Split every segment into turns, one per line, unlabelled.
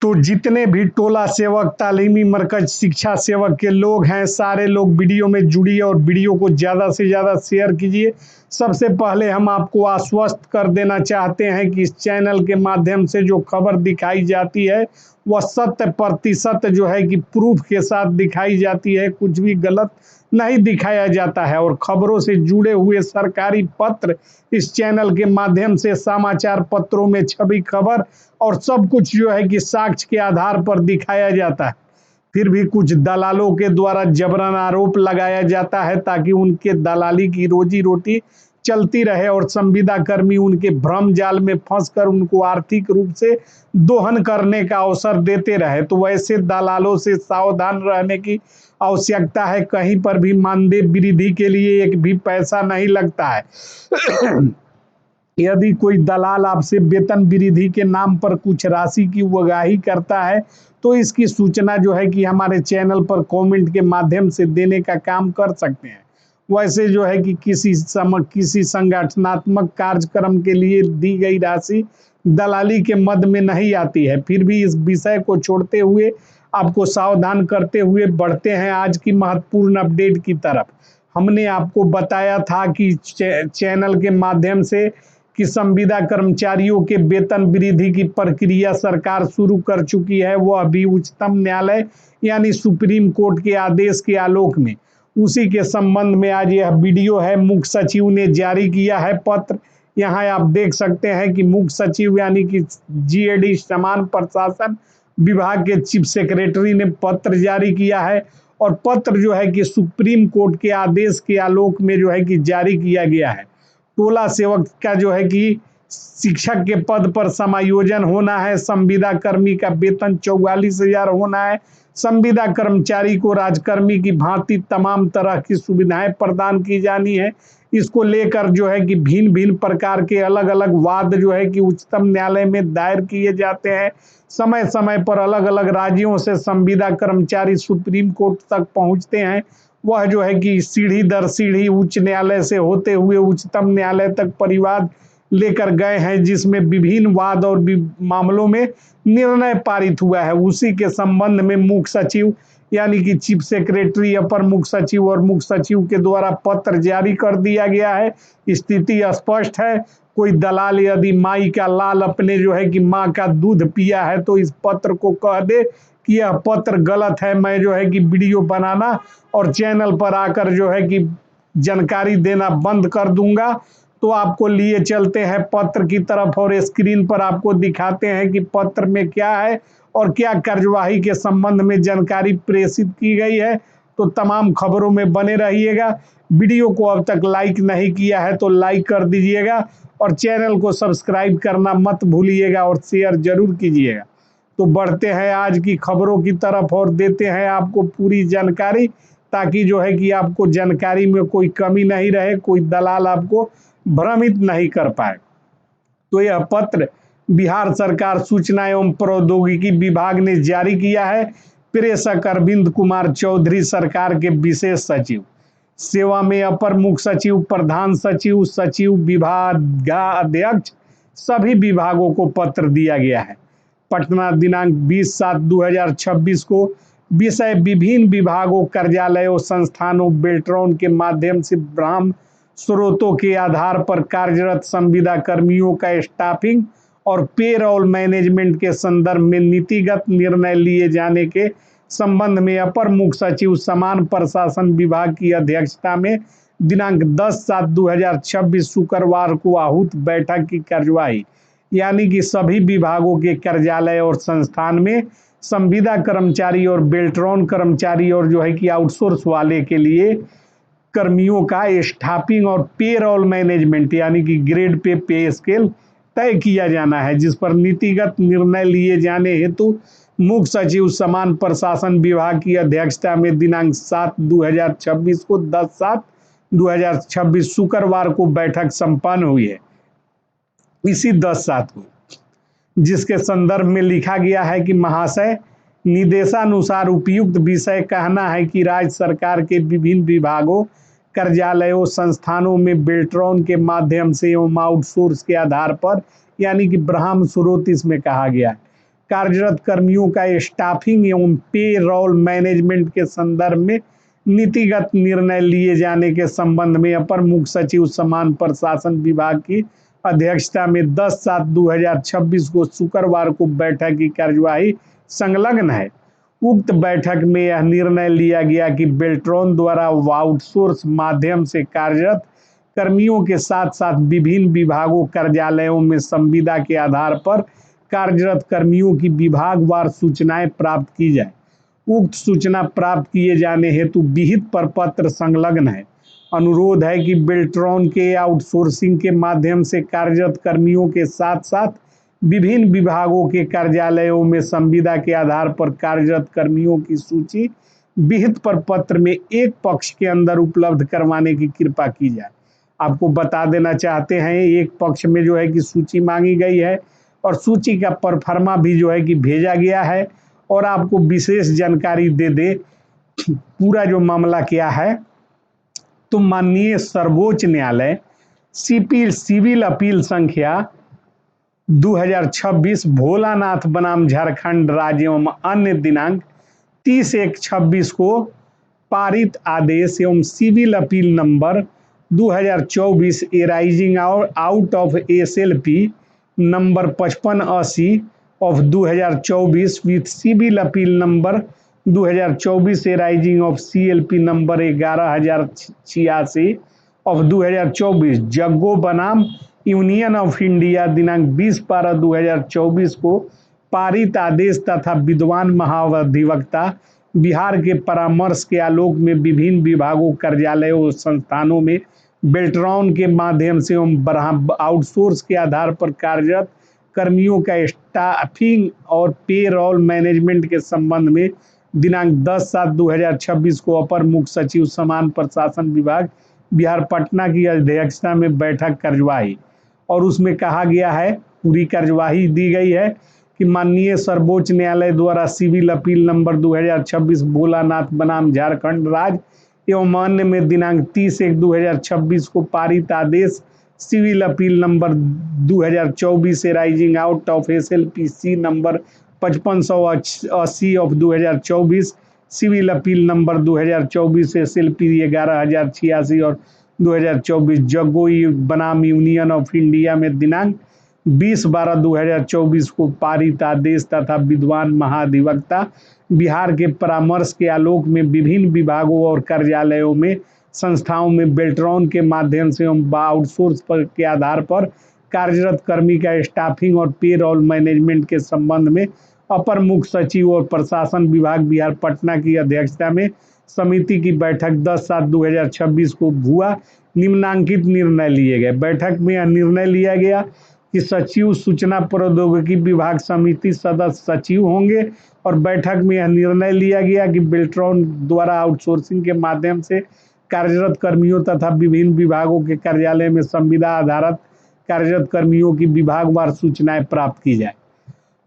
तो जितने भी टोला सेवक, तालीमी मरकज, शिक्षा सेवक के लोग हैं, सारे लोग वीडियो में जुड़िए और वीडियो को ज़्यादा से ज़्यादा शेयर कीजिए। सबसे पहले हम आपको आश्वस्त कर देना चाहते हैं कि इस चैनल के माध्यम से जो खबर दिखाई जाती है वह 100% जो है कि प्रूफ के साथ दिखाई जाती है, कुछ भी गलत नहीं दिखाया जाता है। और खबरों से जुड़े हुए सरकारी पत्र इस चैनल के माध्यम से समाचार पत्रों में छपी खबर और सब कुछ जो है कि साक्ष्य के आधार पर दिखाया जाता है। फिर भी कुछ दलालों के द्वारा जबरन आरोप लगाया जाता है ताकि उनके दलाली की रोजी रोटी चलती रहे और संविदा कर्मी उनके भ्रम जाल में फंसकर उनको आर्थिक रूप से दोहन करने का अवसर देते रहे। तो वैसे दलालों से सावधान रहने की आवश्यकता है। कहीं पर भी मानदेय वृद्धि के लिए एक भी पैसा नहीं लगता है। यदि कोई दलाल आपसे वेतन वृद्धि के नाम पर कुछ राशि की उगाही करता है तो इसकी सूचना जो है कि हमारे चैनल पर कमेंट के माध्यम से देने का काम कर सकते हैं। वैसे जो है कि किसी संगठनात्मक कार्यक्रम के लिए दी गई राशि दलाली के मद में नहीं आती है। फिर भी इस विषय को छोड़ते हुए आपको सावधान करते हुए बढ़ते हैं आज की महत्वपूर्ण अपडेट की तरफ। हमने आपको बताया था कि चैनल के माध्यम से कि संविदा कर्मचारियों के वेतन वृद्धि की प्रक्रिया सरकार शुरू कर चुकी है, वह अभी उच्चतम न्यायालय यानी सुप्रीम कोर्ट के आदेश के आलोक में। उसी के संबंध में आज यह वीडियो है। मुख्य सचिव ने जारी किया है पत्र। यहाँ आप देख सकते हैं कि मुख्य सचिव यानी कि जीएडी समान प्रशासन विभाग के चीफ सेक्रेटरी ने पत्र जारी किया है और पत्र जो है कि सुप्रीम कोर्ट के आदेश के आलोक में जो है कि जारी किया गया है। टोला सेवक का जो है कि शिक्षक के पद पर समायोजन होना है, संविदा कर्मी का वेतन 44,000 होना है, संविदा कर्मचारी को राजकर्मी की भांति तमाम तरह की सुविधाएं प्रदान की जानी है। इसको लेकर जो है कि भिन्न भिन्न प्रकार के अलग अलग वाद जो है कि उच्चतम न्यायालय में दायर किए जाते हैं। समय समय पर अलग अलग राज्यों से संविदा कर्मचारी सुप्रीम कोर्ट तक पहुंचते हैं। वह जो है कि सीढ़ी दर सीढ़ी उच्च न्यायालय से होते हुए उच्चतम न्यायालय तक परिवाद लेकर गए हैं, जिसमें विभिन्न वाद और मामलों में निर्णय पारित हुआ है। उसी के संबंध में मुख्य सचिव यानी कि चीफ सेक्रेटरी, अपर मुख्य सचिव और मुख्य सचिव के द्वारा पत्र जारी कर दिया गया है। स्थिति स्पष्ट है। कोई दलाल यदि माई का लाल अपने जो है कि माँ का दूध पिया है तो इस पत्र को कह दे कि यह पत्र गलत है। मैं जो है कि वीडियो बनाना और चैनल पर आकर जो है कि जानकारी देना बंद कर दूंगा। तो आपको लिए चलते हैं पत्र की तरफ और स्क्रीन पर आपको दिखाते हैं कि पत्र में क्या है और क्या कार्यवाही के संबंध में जानकारी प्रेषित की गई है। तो तमाम खबरों में बने रहिएगा। वीडियो को अब तक लाइक नहीं किया है तो लाइक कर दीजिएगा और चैनल को सब्सक्राइब करना मत भूलिएगा और शेयर जरूर कीजिएगा। तो बढ़ते हैं आज की खबरों की तरफ और देते हैं आपको पूरी जानकारी, ताकि जो है कि आपको जानकारी में कोई कमी नहीं रहे, कोई दलाल आपको भ्रमित नहीं कर पाए। तो यह पत्र बिहार सरकार सूचना एवं प्रौद्योगिकी विभाग ने जारी किया है। प्रेषक अरविंद कुमार चौधरी, सरकार के विशेष सचिव, सेवा में अपर मुख्य सचिव, प्रधान सचिव, सचिव, विभागाध्यक्ष, सभी विभागों को पत्र दिया गया है। पटना दिनांक 20/7/2026 को विषय विभिन्न विभागों, कार्यालयों, संस्थानों, बेल्ट्रॉन के माध्यम से ब्राह्म स्रोतों के आधार पर कार्यरत संविदा कर्मियों का स्टाफिंग और पेरोल मैनेजमेंट के संदर्भ में नीतिगत निर्णय लिए जाने के संबंध में अपर मुख्य सचिव समान प्रशासन विभाग की अध्यक्षता में दिनांक 10/7/2026 शुक्रवार को आहूत बैठक की कार्यवाही यानी कि सभी विभागों के कार्यालय और संस्थान में संविदा कर्मचारी और बेल्ट्रॉन कर्मचारी और जो है कि आउटसोर्स वाले के लिए कर्मियों का स्टाफिंग और पेरोल मैनेजमेंट यानी कि ग्रेड पे स्केल तय किया जाना है, जिस पर नीतिगत निर्णय लिए जाने हेतु मुख्य सचिव समान प्रशासन विभाग की अध्यक्षता में दिनांक 7/2026 को 10/7/2026 शुक्रवार को बैठक संपन्न हुई है। इसी 10/7 को, जिसके संदर्भ में लिखा गया है कि महाशय, निर्देशानुसार उपयुक्त विषय कहना है कि राज्य सरकार के विभिन्न विभागों, कार्यालयों, संस्थानों में बेल्ट्रॉन के माध्यम से एवं आउटसोर्स के आधार पर यानी कि ब्राह्म स्रोत इसमें कहा गया है, कार्यरत कर्मियों का स्टाफिंग एवं पे रोल मैनेजमेंट के संदर्भ में नीतिगत निर्णय लिए जाने के संबंध में अपर मुख्य सचिव समान प्रशासन विभाग की अध्यक्षता में 10/7/2026 को शुक्रवार को बैठक की कार्यवाही संलग्न है। उक्त बैठक में यह निर्णय लिया गया कि बेल्ट्रॉन द्वारा आउटसोर्स माध्यम से कार्यरत कर्मियों के साथ साथ विभिन्न विभागों कार्यालयों में संविदा के आधार पर कार्यरत कर्मियों की विभागवार सूचनाएं प्राप्त की जाए। उक्त सूचना प्राप्त किए जाने हेतु विहित प्रपत्र संलग्न है। अनुरोध है कि बेल्ट्रॉन के आउटसोर्सिंग के माध्यम से कार्यरत कर्मियों के साथ साथ विभिन्न विभागों के कार्यालयों में संविदा के आधार पर कार्यरत कर्मियों की सूची विहित प्रपत्र में एक पक्ष के अंदर उपलब्ध करवाने की कृपा की जाए। आपको बता देना चाहते हैं, एक पक्ष में जो है कि सूची मांगी गई है और सूची का परफॉर्मा भी जो है कि भेजा गया है। और आपको विशेष जानकारी दे दे पूरा जो मामला क्या है, तो माननीय सर्वोच्च न्यायालय सिविल अपील संख्या 2026 भोलानाथ बनाम झारखंड राज्य एवं अन्य दिनांक 30/1/26 को पारित आदेश एवं civil appeal number 2024 arising out of SLP number 5580 of 2024 with civil appeal number 2024 arising of CLP number 11086 of 2024 Jaggo बनाम यूनियन ऑफ इंडिया दिनांक 20/12/2024 को पारित आदेश तथा विद्वान महाधिवक्ता बिहार के परामर्श के आलोक में विभिन्न विभागों कार्यालयों और संस्थानों में बेल्ट्रॉन के माध्यम से एवं आउटसोर्स के आधार पर कार्यरत कर्मियों का स्टाफिंग और पे रोल मैनेजमेंट के संबंध में दिनांक 10/7/2026 को अपर मुख्य सचिव समान प्रशासन विभाग बिहार पटना की अध्यक्षता में बैठक कार्यवाही। और उसमें कहा गया है, पूरी कार्यवाही दी गई है कि माननीय सर्वोच्च न्यायालय द्वारा सिविल अपील नंबर 2026 भोलानाथ बनाम झारखंड राज्य एवं अन्य में दिनांक 30/1/2026 को पारित आदेश civil appeal number 2024 rising out of SLPC number 5580 of 2024 civil appeal number 2024 SLP 11086 और 2024 जगोई बनाम यूनियन ऑफ इंडिया में दिनांक 20/12/2024 को पारित आदेश तथा विद्वान महाधिवक्ता बिहार के परामर्श के आलोक में विभिन्न विभागों और कार्यालयों में संस्थाओं में बेल्ट्रॉन के माध्यम से आउटसोर्स पर के आधार पर कार्यरत कर्मी का स्टाफिंग और पे रोल मैनेजमेंट के संबंध में अपर मुख्य सचिव और प्रशासन विभाग बिहार पटना की अध्यक्षता में समिति की बैठक 10/7/2026 को हुआ। निम्नांकित निर्णय लिए गए। बैठक में यह निर्णय लिया गया कि सचिव सूचना प्रौद्योगिकी विभाग समिति सदस्य सचिव होंगे और बैठक में यह निर्णय लिया गया कि बेल्ट्रॉन द्वारा आउटसोर्सिंग के माध्यम से कार्यरत कर्मियों तथा विभिन्न विभागों के कार्यालय में संविदा आधारित कार्यरत कर्मियों की विभागवार सूचनाएं प्राप्त की जाए।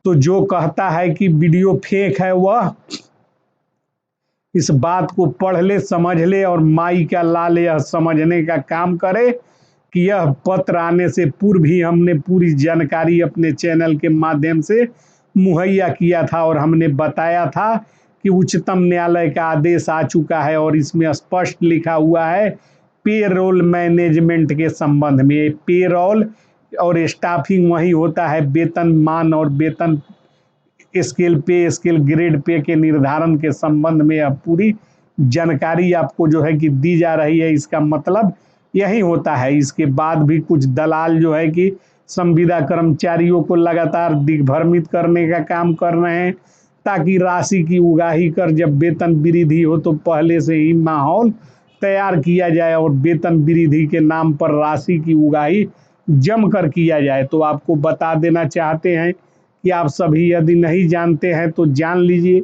तो जो कहता है कि वीडियो फेक है, वह इस बात को पढ़ ले, समझ ले और माई का लाल यह समझने का काम करे कि यह पत्र आने से पूर्व ही हमने पूरी जानकारी अपने चैनल के माध्यम से मुहैया किया था और हमने बताया था कि उच्चतम न्यायालय का आदेश आ चुका है और इसमें स्पष्ट लिखा हुआ है पे रोल मैनेजमेंट के संबंध में। पे रोल और स्टाफिंग वही होता है वेतन मान और वेतन स्केल पे स्केल ग्रेड पे के निर्धारण के संबंध में अब पूरी जानकारी आपको जो है कि दी जा रही है। इसका मतलब यही होता है। इसके बाद भी कुछ दलाल जो है कि संविदा कर्मचारियों को लगातार दिग्भ्रमित करने का काम कर रहे हैं ताकि राशि की उगाही कर जब वेतन वृद्धि हो तो पहले से ही माहौल तैयार किया जाए और वेतन वृद्धि के नाम पर राशि की उगाही जमकर किया जाए। तो आपको बता देना चाहते हैं कि आप सभी यदि नहीं जानते हैं तो जान लीजिए।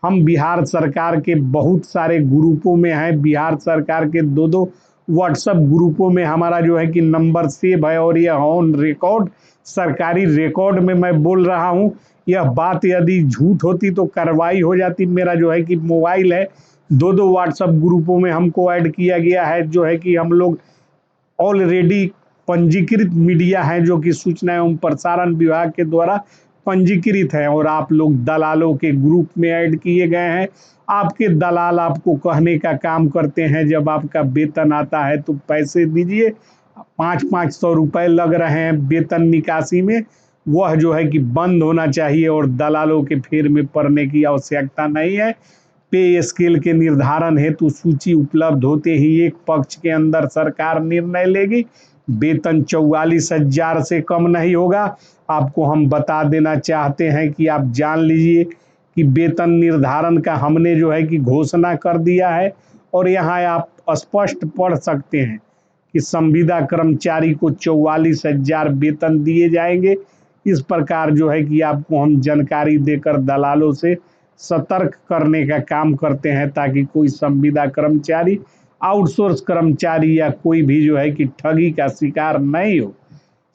हम बिहार सरकार के बहुत सारे ग्रुपों में हैं। बिहार सरकार के 2 व्हाट्सएप ग्रुपों में हमारा जो है कि नंबर सेव है और यह ऑन रिकॉर्ड सरकारी रिकॉर्ड में मैं बोल रहा हूं। यह बात यदि झूठ होती तो कार्रवाई हो जाती। मेरा जो है कि मोबाइल है, 2 व्हाट्सएप ग्रुपों में हमको ऐड किया गया है। जो है कि हम लोग ऑलरेडी पंजीकृत मीडिया हैं जो कि सूचना एवं प्रसारण विभाग के द्वारा पंजीकृत हैं और आप लोग दलालों के ग्रुप में ऐड किए गए हैं। आपके दलाल आपको कहने का काम करते हैं, जब आपका वेतन आता है तो पैसे दीजिए। 500 रुपये लग रहे हैं वेतन निकासी में, वह जो है कि बंद होना चाहिए और दलालों के फेर में पड़ने की आवश्यकता नहीं है। पे स्केल के निर्धारण हेतु सूची उपलब्ध होते ही एक पक्ष के अंदर सरकार निर्णय लेगी। वेतन 44,000 से कम नहीं होगा। आपको हम बता देना चाहते हैं कि आप जान लीजिए कि वेतन निर्धारण का हमने जो है कि घोषणा कर दिया है और यहाँ आप स्पष्ट पढ़ सकते हैं कि संविदा कर्मचारी को 44,000 वेतन दिए जाएंगे। इस प्रकार जो है कि आपको हम जानकारी देकर दलालों से सतर्क करने का काम करते हैं, ताकि कोई संविदा कर्मचारी, आउटसोर्स कर्मचारी या कोई भी जो है कि ठगी का शिकार नहीं हो।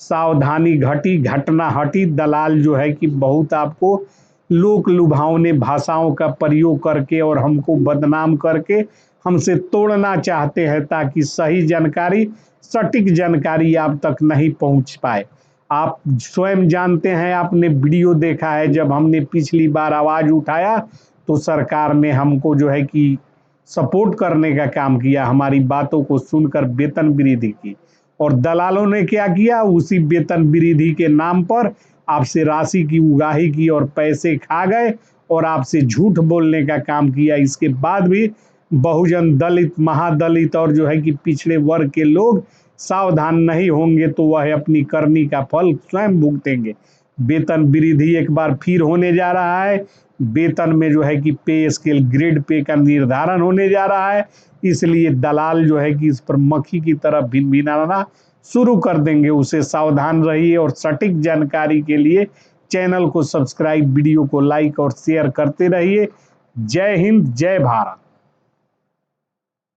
सावधानी घटी घटना हटी। दलाल जो है कि बहुत आपको लोक लुभावने भाषाओं का प्रयोग करके और हमको बदनाम करके हमसे तोड़ना चाहते हैं, ताकि सही जानकारी, सटीक जानकारी आप तक नहीं पहुंच पाए। आप स्वयं जानते हैं, आपने वीडियो देखा है, जब हमने पिछली बार आवाज़ उठाया तो सरकार ने हमको जो है कि सपोर्ट करने का काम किया, हमारी बातों को सुनकर वेतन वृद्धि की। और दलालों ने क्या किया, उसी वेतन वृद्धि के नाम पर आपसे राशि की उगाही की और पैसे खा गए और आपसे झूठ बोलने का काम किया। इसके बाद भी बहुजन, दलित, महादलित और जो है कि पिछड़े वर्ग के लोग सावधान नहीं होंगे तो वह अपनी करनी का फल स्वयं भुगतेंगे। वेतन वृद्धि एक बार फिर होने जा रहा है। वेतन में जो है कि पे स्केल, ग्रेड पे का निर्धारण होने जा रहा है। इसलिए दलाल जो है कि इस पर मक्खी की तरह भिनभिनाना शुरू कर देंगे। उसे सावधान रहिए और सटीक जानकारी के लिए चैनल को सब्सक्राइब, वीडियो को लाइक और शेयर करते रहिए। जय हिंद, जय भारत।